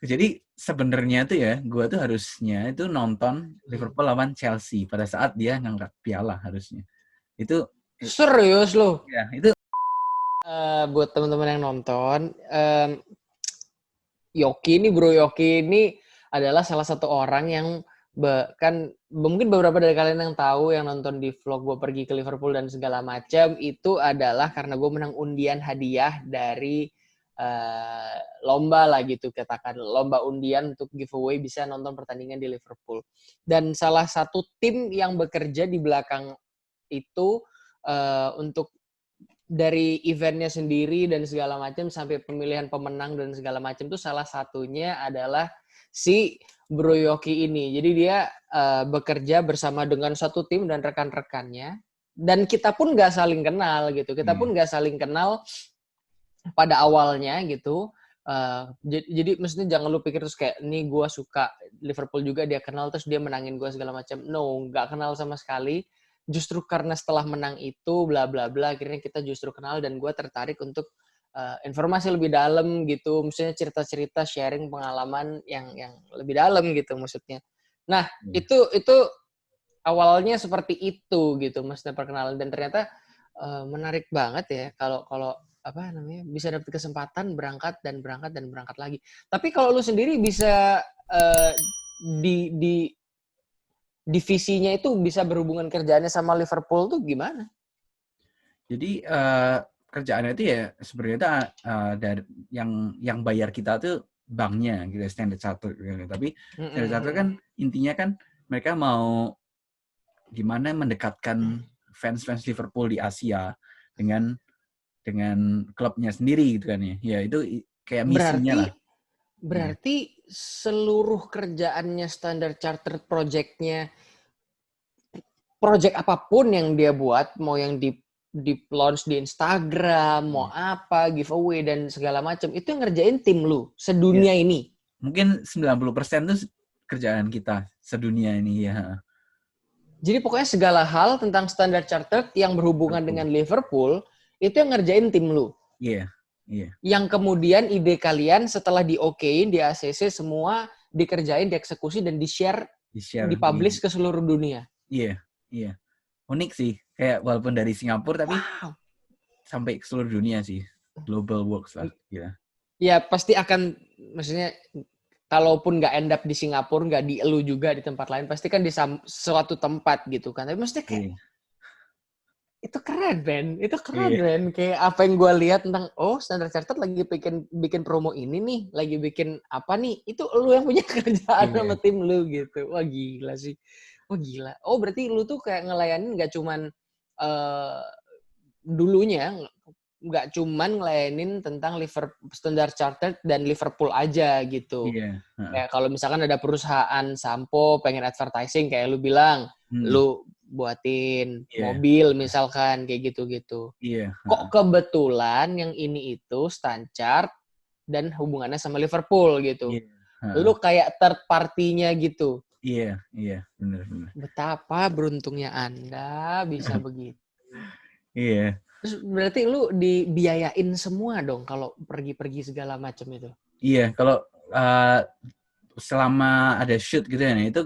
Jadi sebenarnya tuh ya, gue tuh harusnya itu nonton Liverpool lawan Chelsea pada saat dia ngangkat piala harusnya. Itu Serius loh. ya itu Buat teman-teman yang nonton, Bro Yoki ini adalah salah satu orang yang kan mungkin beberapa dari kalian yang tahu yang nonton di vlog gue pergi ke Liverpool dan segala macam itu adalah karena gue menang undian hadiah dari lomba lah gitu, katakan lomba undian untuk giveaway bisa nonton pertandingan di Liverpool. Dan salah satu tim yang bekerja di belakang itu untuk dari eventnya sendiri dan segala macam sampai pemilihan pemenang dan segala macam itu salah satunya adalah si Bro Yoki ini. Jadi dia bekerja bersama dengan satu tim dan rekan-rekannya. Dan kita pun nggak saling kenal gitu. Kita pun nggak saling kenal pada awalnya gitu. Jadi maksudnya jangan lu pikir terus kayak nih gue suka Liverpool juga dia kenal terus dia menangin gue segala macam. No, nggak kenal sama sekali. Justru karena setelah menang itu bla bla bla akhirnya kita justru kenal dan gue tertarik untuk informasi lebih dalam gitu, maksudnya cerita-cerita sharing pengalaman yang lebih dalam gitu maksudnya. Nah itu awalnya seperti itu gitu maksudnya perkenalan dan ternyata menarik banget ya kalau apa namanya bisa dapet kesempatan berangkat lagi. Tapi kalau lu sendiri bisa di divisinya itu bisa berhubungan kerjaannya sama Liverpool tuh gimana? Jadi kerjaannya itu ya sebenarnya itu dari yang bayar kita tuh banknya gitu, Standard Chartered gitu. Tapi Standard Chartered kan intinya kan mereka mau gimana mendekatkan fans-fans Liverpool di Asia dengan klubnya sendiri gitu kan ya. Ya itu kayak misinya lah. Berarti seluruh kerjaannya Standard Chartered project-nya project apapun yang dia buat, mau yang di launch di Instagram, mau apa, giveaway dan segala macam, itu yang ngerjain tim lu sedunia ini. Mungkin 90% tuh kerjaan kita sedunia ini ya. Jadi pokoknya segala hal tentang Standard Chartered yang berhubungan dengan Liverpool, itu yang ngerjain tim lu. Iya, iya. Yang kemudian ide kalian setelah di-okein, di ACC, semua dikerjain, dieksekusi, dan di-share, dipublish ke seluruh dunia. Iya, iya. Unik sih. Kayak walaupun dari Singapura, tapi sampai ke seluruh dunia sih. Global works lah. Gitu. Ya, pasti akan, maksudnya, kalaupun nggak end up di Singapura, nggak di elu juga di tempat lain, pasti kan di suatu tempat gitu kan. Tapi maksudnya kayak, itu keren, Ben. Itu keren, Ben. Kayak apa yang gue lihat tentang, Standard Chartered lagi bikin promo ini nih, lagi bikin apa nih, itu lu yang punya kerjaan sama tim lu gitu. Wah, gila sih. Wah, gila. Oh, berarti lu tuh kayak ngelayanin nggak cuman dulunya, nggak cuman ngelayanin tentang Liverpool, Standard Chartered dan Liverpool aja gitu. Kayak kalau misalkan ada perusahaan sampo pengen advertising kayak lu bilang, lu buatin mobil misalkan kayak gitu-gitu. Kok kebetulan yang ini itu Stanchart dan hubungannya sama Liverpool gitu. Lu kayak third party-nya gitu. Iya, benar. Betapa beruntungnya Anda bisa begitu. Iya. Terus berarti lu dibiayain semua dong kalau pergi-pergi segala macam itu? Iya, kalau selama ada shoot gitu ya, itu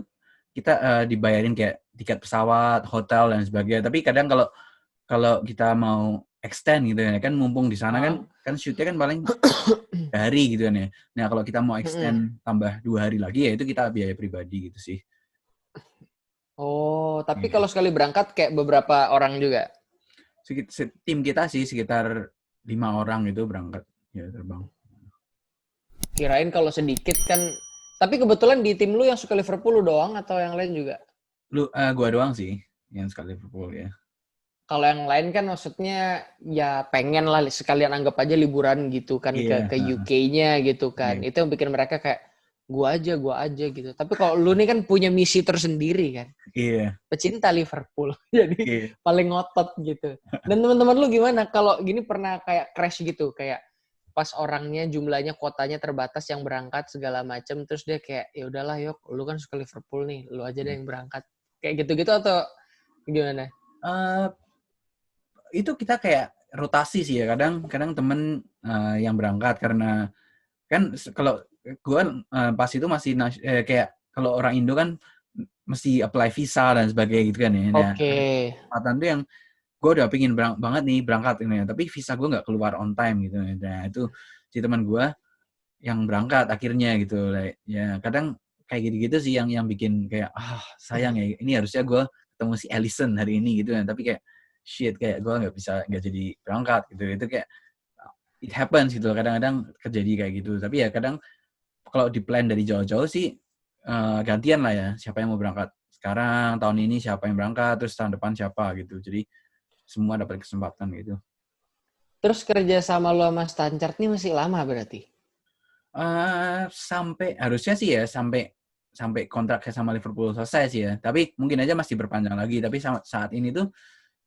kita dibayarin kayak tiket pesawat, hotel dan sebagainya. Tapi kadang kalau kita mau extend gitu ya, kan mumpung di sana kan shootnya kan paling hari gitu kan ya. Nah kalau kita mau extend tambah 2 hari lagi ya itu kita biaya pribadi gitu sih. Oh, tapi kalau sekali berangkat kayak beberapa orang juga? Tim kita sih sekitar 5 orang itu berangkat ya terbang. Kirain kalau sedikit kan. Tapi kebetulan di tim lu yang suka Liverpool lu doang atau yang lain juga? Gua doang sih yang suka Liverpool ya. Kalau yang lain kan maksudnya ya pengen lah sekalian anggap aja liburan gitu kan ke UK-nya gitu kan. Itu yang bikin mereka kayak gua aja gitu. Tapi kalau lu nih kan punya misi tersendiri kan. Iya. Pecinta Liverpool. Jadi paling ngotot gitu. Dan teman-teman lu gimana kalau gini pernah kayak crash gitu kayak pas orangnya jumlahnya kuotanya terbatas yang berangkat segala macam terus dia kayak ya udahlah yuk lu kan suka Liverpool nih lu aja deh yang berangkat kayak gitu-gitu atau gimana? Itu kita kayak rotasi sih ya kadang temen yang berangkat karena kan kalau gue pas itu masih kayak kalau orang Indo kan mesti apply visa dan sebagainya gitu kan ya. Nah, Oke. ada kesempatan tuh yang gue udah pingin banget nih berangkat ini, tapi visa gue nggak keluar on time gitu. Nah itu si teman gue yang berangkat akhirnya gitu. Ya kadang kayak gitu-gitu sih yang bikin kayak sayang ya, ini harusnya gue ketemu si Allison hari ini gitu kan, tapi kayak shit, kayak gue nggak jadi berangkat gitu. Itu kayak it happens gitu loh, kadang-kadang terjadi kayak gitu. Tapi ya kadang kalau di plan dari jauh-jauh sih gantian lah ya, siapa yang mau berangkat sekarang, tahun ini siapa yang berangkat, terus tahun depan siapa gitu. Jadi semua dapat kesempatan gitu. Terus kerja sama lo sama Stanchart nih masih lama berarti? Sampai harusnya sih ya sampai kontraknya sama Liverpool selesai sih ya. Tapi mungkin aja masih berpanjang lagi. Tapi saat ini tuh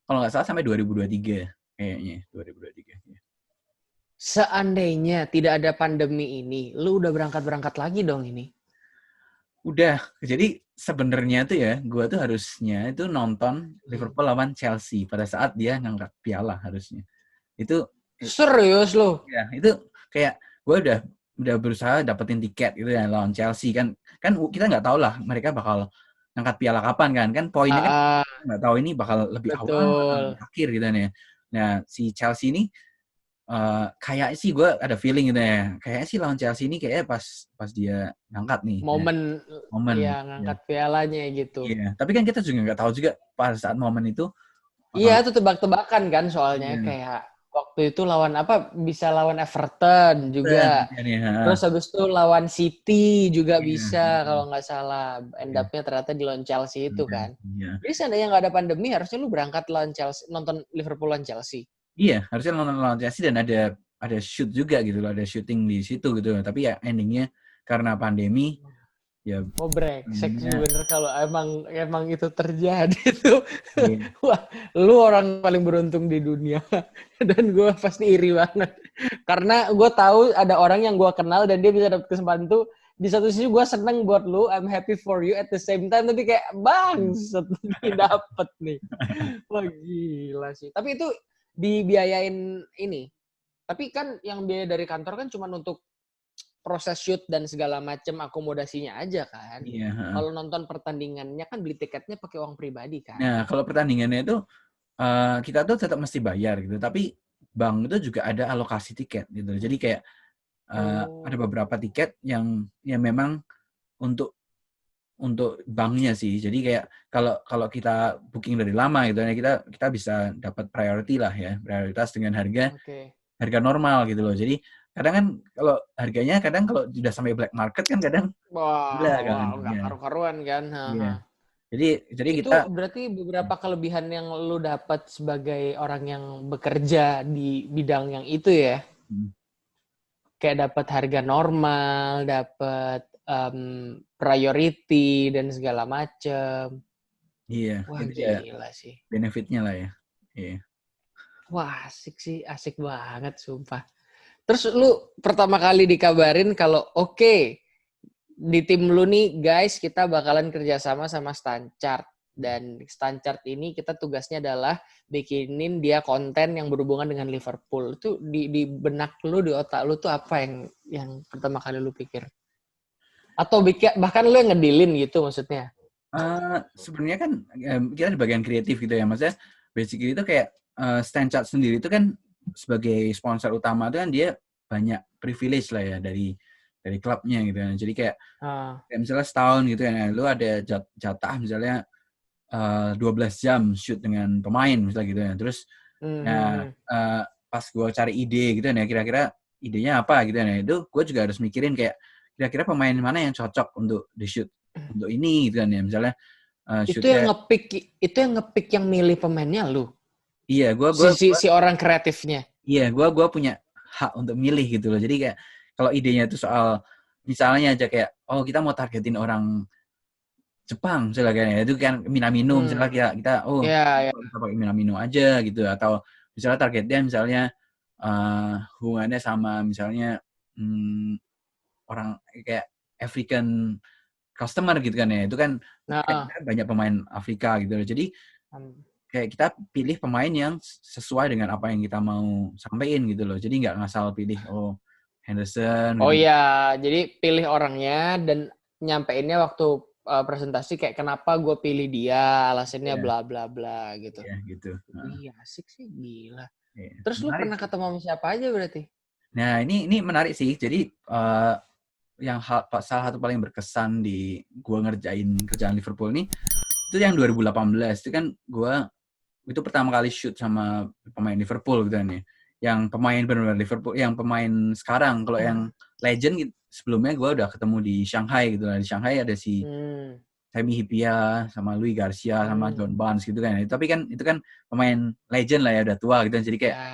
kalau nggak salah sampai 2023 kayaknya 2023. Ya. Seandainya tidak ada pandemi ini, lu udah berangkat lagi dong ini? Udah. Jadi sebenarnya tuh ya, gue tuh harusnya itu nonton Liverpool lawan Chelsea pada saat dia ngangkat piala harusnya. Itu Serius lo? ya, itu kayak gue udah berusaha dapetin tiket gitu ya lawan Chelsea kan kita nggak tahu lah mereka bakal ngangkat piala kapan kan poinnya kan nggak tahu ini bakal lebih awal atau lebih Betul. akhir gitu ya. Nah si Chelsea ini kayak sih gue ada feeling gitu ya, kayak sih lawan Chelsea ini kayaknya pas dia ngangkat nih momen Ya ya. ngangkat pialanya gitu. Iya, tapi kan kita juga nggak tahu juga pada saat momen itu Iya, bakal itu tebak-tebakan kan soalnya iya, kayak waktu itu lawan apa? Bisa lawan Everton juga. kan ya. Terus habis itu lawan City juga Iya, bisa kalau nggak salah. End iya, up-nya ternyata di lawan Chelsea itu iya, kan. iya. Jadi seandainya nggak ada pandemi, harusnya lu berangkat lawan Chelsea, nonton Liverpool lawan Chelsea. Iya, harusnya nonton lawan Chelsea dan ada shoot juga gitu loh, ada shooting di situ gitu loh. Tapi ya endingnya karena pandemi ya Oh brengsek sih endingnya bener kalau emang itu terjadi tuh. iya, Wah, lu orang paling beruntung di dunia. Dan gue pasti iri banget. Karena gue tahu ada orang yang gue kenal dan dia bisa dapet kesempatan tuh. Di satu sisi gue seneng buat lu, I'm happy for you at the same time. Tapi kayak bangset nih dapet nih. Wah gila sih. Tapi itu dibiayain ini. Tapi kan yang biaya dari kantor kan cuma untuk proses shoot dan segala macam akomodasinya aja kan. iya. Kalau nonton pertandingannya kan beli tiketnya pakai uang pribadi kan. Nah, kalau pertandingannya itu kita tuh tetap mesti bayar gitu, tapi bank itu juga ada alokasi tiket gitu. Jadi kayak ada Oh, beberapa tiket yang memang untuk banknya sih. Jadi kayak kalau kita booking dari lama gitu ya kita bisa dapat priority lah ya, prioritas dengan oke. harga normal gitu loh. Jadi kadang kan kalau harganya kadang kalau sudah sampai black market kan kadang gila Wah, kan. wah, nggak Iya. karu-karuan kan. Iya. Jadi Itu kita berarti beberapa kelebihan yang lu dapat sebagai orang yang bekerja di bidang yang itu ya. hmm, Kayak dapat harga normal, dapat priority dan segala macem. iya, Wah, itu ya gila sih. benefitnya lah ya. Iya. Wah, asik sih, asik banget, sumpah. Terus lu pertama kali dikabarin kalau oke, di tim lu nih guys, kita bakalan kerjasama sama Stanchart. Dan Stanchart ini kita tugasnya adalah bikinin dia konten yang berhubungan dengan Liverpool. Itu di benak lu, di otak lu tuh apa yang pertama kali lu pikir? Atau bahkan lu yang ngedilin gitu maksudnya? Sebenarnya kan kita di bagian kreatif gitu ya, maksudnya basically itu kayak Stanchart sendiri itu kan sebagai sponsor utama itu kan dia banyak privilege lah ya dari klubnya gitu kan. Jadi kayak Ah. misalnya setahun gitu ya, lu ada jatah misalnya 12 jam shoot dengan pemain misalnya gitu ya. Terus ya pas gue cari ide gitu ya, kira-kira idenya apa gitu ya. Itu gue juga harus mikirin kayak kira-kira pemain mana yang cocok untuk di shoot untuk ini gitu kan ya. Misalnya shootnya Itu yang ngepick yang milih pemainnya lu. iya Si orang kreatifnya. gue punya hak untuk milih gitu loh. Jadi kayak kalau idenya itu soal misalnya aja kayak kita mau targetin orang Jepang misalnya kayak itu kan Minamino misalnya kita Ya, ya. kita pakai Minamino aja gitu, atau misalnya targetnya misalnya hubungannya sama misalnya orang kayak African customer gitu kan ya, itu kan Nah, banyak pemain Afrika gitu loh. Jadi kayak kita pilih pemain yang sesuai dengan apa yang kita mau sampaikan gitu loh. Jadi nggak ngasal pilih Henderson. Oh Gitu. iya, jadi pilih orangnya dan nyampeinnya waktu presentasi kayak kenapa gue pilih dia, alasannya Iya, bla bla bla gitu. iya gitu. Wih, asik sih, gila. Iya. Terus lu Menarik pernah sih. ketemu sama siapa aja berarti? Nah, ini menarik sih. Jadi yang salah satu paling berkesan di gua ngerjain kerjaan Liverpool nih itu yang 2018. Itu kan gua itu pertama kali shoot sama pemain Liverpool gitu kan ya. Yang pemain benar-benar Liverpool, yang pemain sekarang. Kalau yang legend gitu, sebelumnya gua udah ketemu di Shanghai gitu lah. Di Shanghai ada si Hmm. Sami Hyypiä sama Louis Garcia sama Hmm. John Barnes gitu kan. Tapi kan itu kan pemain legend lah ya, udah tua gitu. Jadi kayak Ya,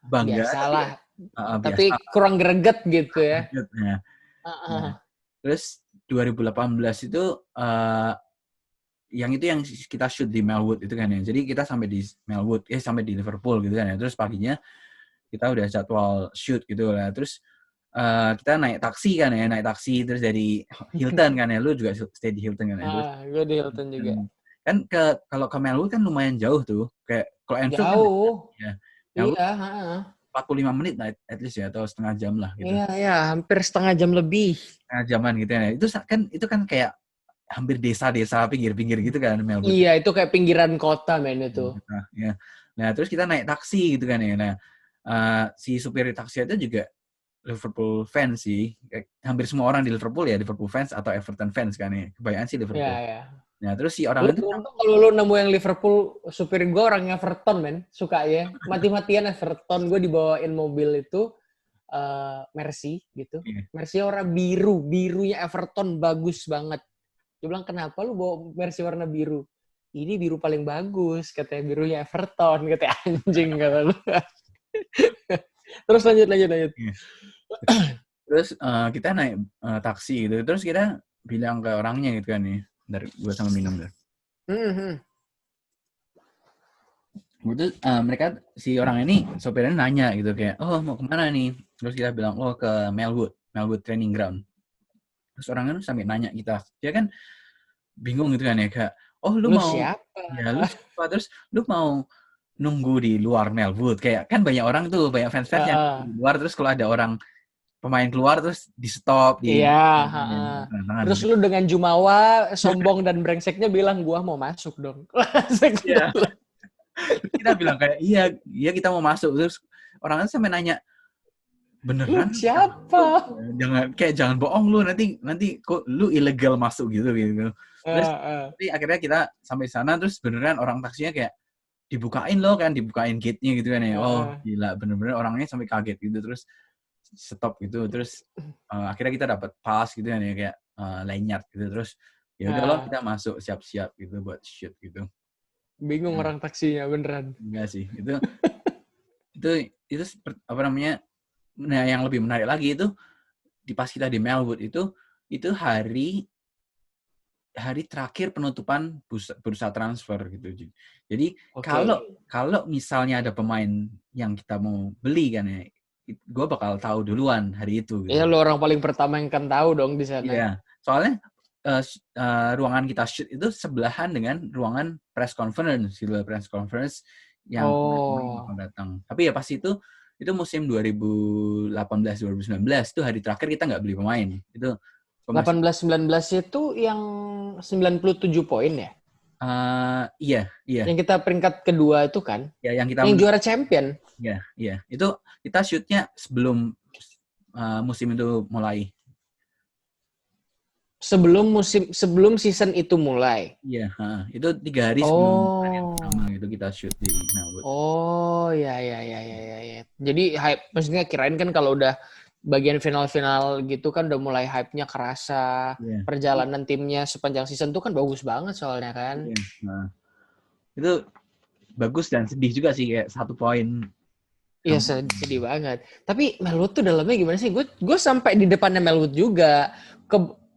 bangga tapi biasalah. biasa. Tapi kurang greget gitu ya. Nah, nah, terus 2018 itu yang itu yang kita shoot di Melwood itu kan ya. Jadi kita sampai di Melwood, sampai di Liverpool gitu kan ya. Terus paginya kita udah jadwal shoot gitu lah. Terus kita naik taksi kan ya, naik taksi terus dari Hilton kan ya. Lu juga stay di Hilton kan ya. Terus Gue di Hilton juga. kan kalau ke Melwood kan lumayan jauh tuh. Kayak kalau Anfield kan Jauh. ya. Melwood Iya, 45 menit lah at least ya, atau setengah jam lah gitu. Iya, ya, hampir setengah jam lebih. Setengah jaman gitu ya. Itu kan kayak hampir desa-desa pinggir-pinggir gitu kan Melbourne. Iya, itu kayak pinggiran kota men itu. Nah, ya. Nah, terus kita naik taksi gitu kan ya. Nah, si supir taksi itu juga Liverpool fans sih. Hampir semua orang di Liverpool ya Liverpool fans atau Everton fans kan ya. Kebanyakan sih Iya, Liverpool. ya. Nah, terus si Lu orang itu beruntung kalau lu nemu yang Liverpool, supir gue orangnya Everton men, suka ya. Mati-matian Everton, gue dibawain mobil itu Mercy gitu. iya. Mercy warna biru, birunya Everton bagus banget. Dia bilang, kenapa lu bawa Mercy warna biru? Ini biru paling bagus, katanya birunya Everton, katanya anjing kata lu. Terus lanjut. Iya. Terus kita naik taksi gitu. Terus kita bilang ke orangnya gitu kan nih. Bentar, gue sama minum dulu. Terus mereka si orang ini sopirnya nanya gitu kayak, oh mau kemana nih? Terus kita bilang, oh ke Melwood Training Ground. Terus orangnya sampai nanya kita, dia kan bingung gitu kan ya kayak, oh lu Lu mau, siapa? ya lu siapa? Terus lu mau nunggu di luar Melwood, kayak kan banyak orang tuh, banyak fans-fans yang di luar, terus kalau ada orang pemain keluar terus di stop di Iya. tangan Terus gitu. lu dengan jumawa, sombong dan brengseknya bilang, gua mau masuk dong. Iya. Kita bilang kayak iya kita mau masuk. Terus orangnya sampai nanya, Lu beneran siapa? jangan bohong lu, nanti kok lu ilegal masuk gitu. Terus tapi akhirnya kita sampai sana, terus beneran orang taksinya kayak dibukain gate-nya gitu kan ya. Oh gila, bener-bener orangnya sampai kaget gitu. Terus stop gitu. Terus akhirnya kita dapat pass gitu kan ya, kayak lanyard gitu. Terus ya udah loh, kita masuk siap-siap gitu buat shoot gitu. Bingung orang taksinya beneran. Enggak sih, itu apa namanya? Nah, yang lebih menarik lagi itu pas kita di Melwood itu hari terakhir penutupan bursa transfer gitu. Jadi kalau misalnya ada pemain yang kita mau beli kan ya, gue bakal tahu duluan hari itu. Gitu. Iya, lu orang paling pertama yang kan tahu dong di sana. Iya, soalnya ruangan kita shoot itu sebelahan dengan ruangan press conference yang bakal datang. Tapi ya pas itu musim 2018-2019 itu hari terakhir kita nggak beli pemain. Itu 18-19 itu yang 97 poin ya? Iya. Yang kita peringkat kedua itu kan? Ya, yang kita juara champion. Iya. Itu kita shootnya sebelum musim itu mulai. Sebelum season itu mulai. Iya, itu 3 hari sebelum hari pertama itu kita shoot di Melbourne. Oh, ya. Jadi hype, maksudnya kirain kan kalau udah bagian final-final gitu kan udah mulai hype-nya kerasa. Yeah. Perjalanan timnya sepanjang season tuh kan bagus banget soalnya kan. Yeah. Nah, itu bagus dan sedih juga sih, kayak 1 poin. Iya, sedih banget. Tapi Melwood tuh dalamnya gimana sih? Gue sampai di depannya Melwood juga.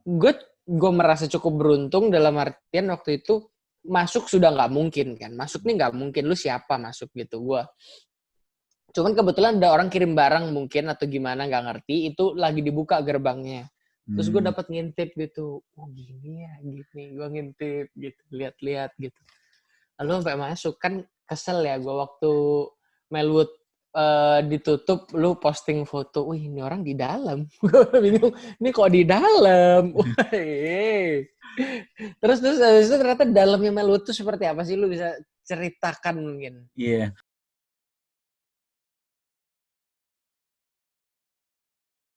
Gue merasa cukup beruntung dalam artian waktu itu masuk sudah nggak mungkin kan. Masuk nih nggak mungkin. Lu siapa masuk gitu. Cuman kebetulan ada orang kirim barang mungkin atau gimana nggak ngerti. Itu lagi dibuka gerbangnya. Terus gue dapat ngintip gitu. Oh gini ya, gini. Gue ngintip gitu. Lihat-lihat gitu. Lalu sampai masuk. Kan kesel ya gue waktu Melwood ditutup, lu posting foto, wih ini orang di dalam. Gue bingung, ini kok di dalam? Terus habis itu ternyata dalamnya Melu tuh seperti apa sih? Lu bisa ceritakan mungkin? Iya,